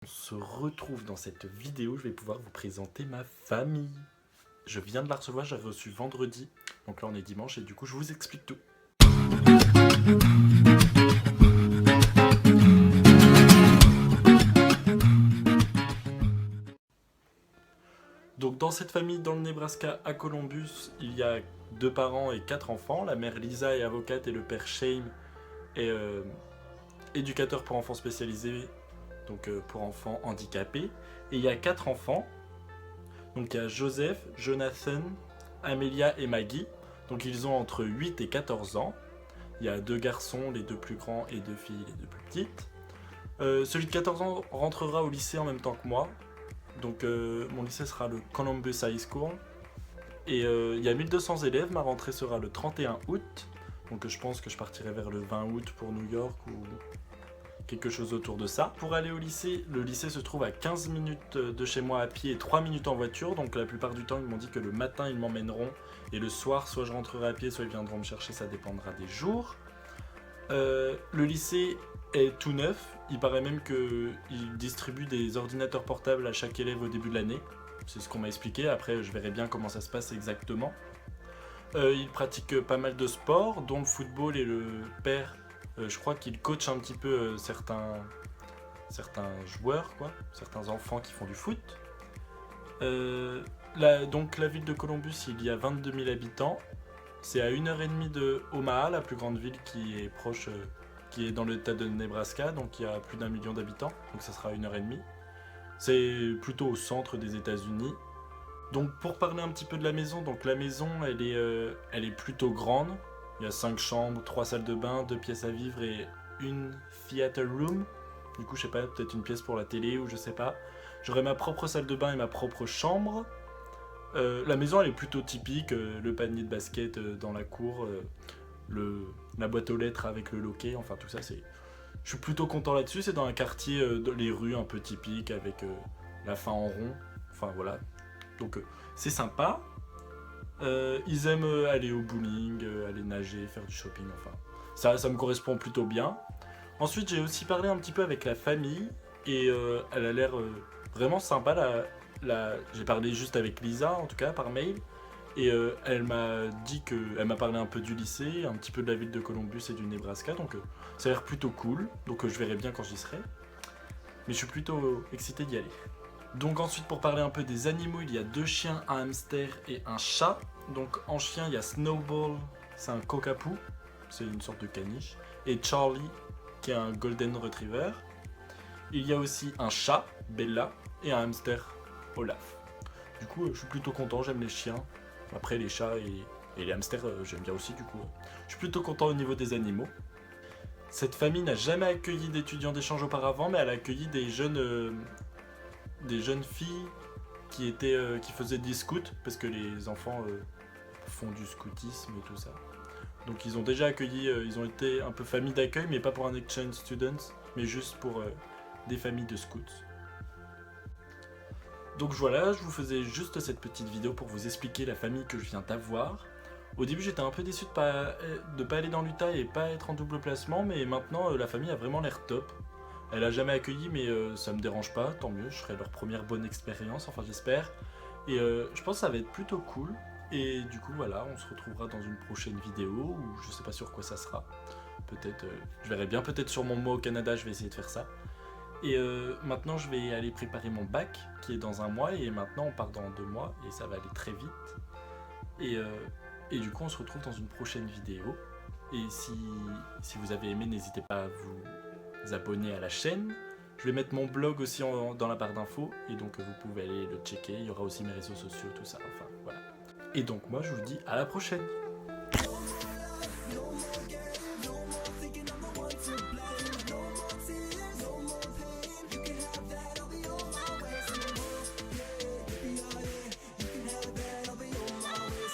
On se retrouve dans cette vidéo, je vais pouvoir vous présenter ma famille. Je viens de la recevoir, j'ai reçu vendredi, donc là on est dimanche et du coup je vous explique tout. Donc dans cette famille dans le Nebraska à Columbus, il y a 2 parents et 4 enfants. La mère Lisa est avocate et le père Shane est éducateur pour enfants spécialisés, donc pour enfants handicapés. Et il y a 4 enfants. Donc il y a Joseph, Jonathan, Amelia et Maggie. Donc ils ont entre 8 et 14 ans. Il y a 2 garçons, les 2 plus grands, et 2 filles, les 2 plus petites. Celui de 14 ans rentrera au lycée en même temps que moi. Donc mon lycée sera le Columbus High School. Et il y a 1200 élèves, ma rentrée sera le 31 août. Donc je pense que je partirai vers le 20 août pour New York ou quelque chose autour de ça. Pour aller au lycée, le lycée se trouve à 15 minutes de chez moi à pied et 3 minutes en voiture. Donc la plupart du temps, ils m'ont dit que le matin, ils m'emmèneront. Et le soir, soit je rentrerai à pied, soit ils viendront me chercher, ça dépendra des jours. Le lycée est tout neuf. Il paraît même qu'il distribue des ordinateurs portables à chaque élève au début de l'année. C'est ce qu'on m'a expliqué. Après, je verrai bien comment ça se passe exactement. Il pratique pas mal de sports, dont le football, et le père, je crois qu'il coach un petit peu certains joueurs, certains enfants qui font du foot. Donc la ville de Columbus, il y a 22 000 habitants. C'est à 1h30 de Omaha, la plus grande ville qui est proche, qui est dans l'état de Nebraska, donc il y a plus d'1 million d'habitants, donc ça sera à 1h30. C'est plutôt au centre des États-Unis. Donc pour parler un petit peu de la maison, donc la maison elle est plutôt grande. Il y a 5 chambres, 3 salles de bain, 2 pièces à vivre et une theater room. Du coup je sais pas, peut-être une pièce pour la télé ou je sais pas. J'aurai ma propre salle de bain et ma propre chambre. La maison elle est plutôt typique, le panier de basket dans la cour, la boîte aux lettres avec le loquet, enfin tout ça c'est... Je suis plutôt content là-dessus, c'est dans un quartier, les rues un peu typiques avec la fin en rond, enfin voilà. Donc c'est sympa. Ils aiment aller au bowling, aller nager, faire du shopping, enfin ça me correspond plutôt bien. Ensuite j'ai aussi parlé un petit peu avec la famille et elle a l'air vraiment sympa. J'ai parlé juste avec Lisa en tout cas par mail et elle m'a dit elle m'a parlé un peu du lycée, un petit peu de la ville de Columbus et du Nebraska, donc ça a l'air plutôt cool. Donc je verrai bien quand j'y serai, mais je suis plutôt excité d'y aller. Donc ensuite pour parler un peu des animaux, il y a 2 chiens, un hamster et un chat. Donc en chien il y a Snowball, c'est un cockapoo, c'est une sorte de caniche, et Charlie qui est un golden retriever. Il y a aussi un chat, Bella, et un hamster, Olaf. Du coup je suis plutôt content, j'aime les chiens. Après les chats et les hamsters j'aime bien aussi du coup. Je suis plutôt content au niveau des animaux. Cette famille n'a jamais accueilli d'étudiants d'échange auparavant, mais elle a accueilli des jeunes filles qui faisaient des scouts, parce que les enfants font du scoutisme et tout ça. Donc ils ont déjà accueilli, ils ont été un peu famille d'accueil, mais pas pour un exchange students, mais juste pour des familles de scouts. Donc voilà, je vous faisais juste cette petite vidéo pour vous expliquer la famille que je viens d'avoir. Au début j'étais un peu déçu de pas aller dans l'Utah et pas être en double placement, mais maintenant la famille a vraiment l'air top. Elle a jamais accueilli, mais ça me dérange pas, tant mieux, je serai leur première bonne expérience, enfin j'espère. Et je pense que ça va être plutôt cool. Et du coup voilà, on se retrouvera dans une prochaine vidéo, ou je sais pas sur quoi ça sera. Peut-être, je verrai bien, peut-être sur mon mois au Canada, je vais essayer de faire ça. Et maintenant je vais aller préparer mon bac, qui est dans 1 mois, et maintenant on part dans 2 mois, et ça va aller très vite. Et du coup on se retrouve dans une prochaine vidéo. Et si vous avez aimé, n'hésitez pas à vous abonner à la chaîne. Je vais mettre mon blog aussi dans la barre d'infos, et donc vous pouvez aller le checker, il y aura aussi mes réseaux sociaux, tout ça, enfin voilà. Et donc moi je vous dis à la prochaine.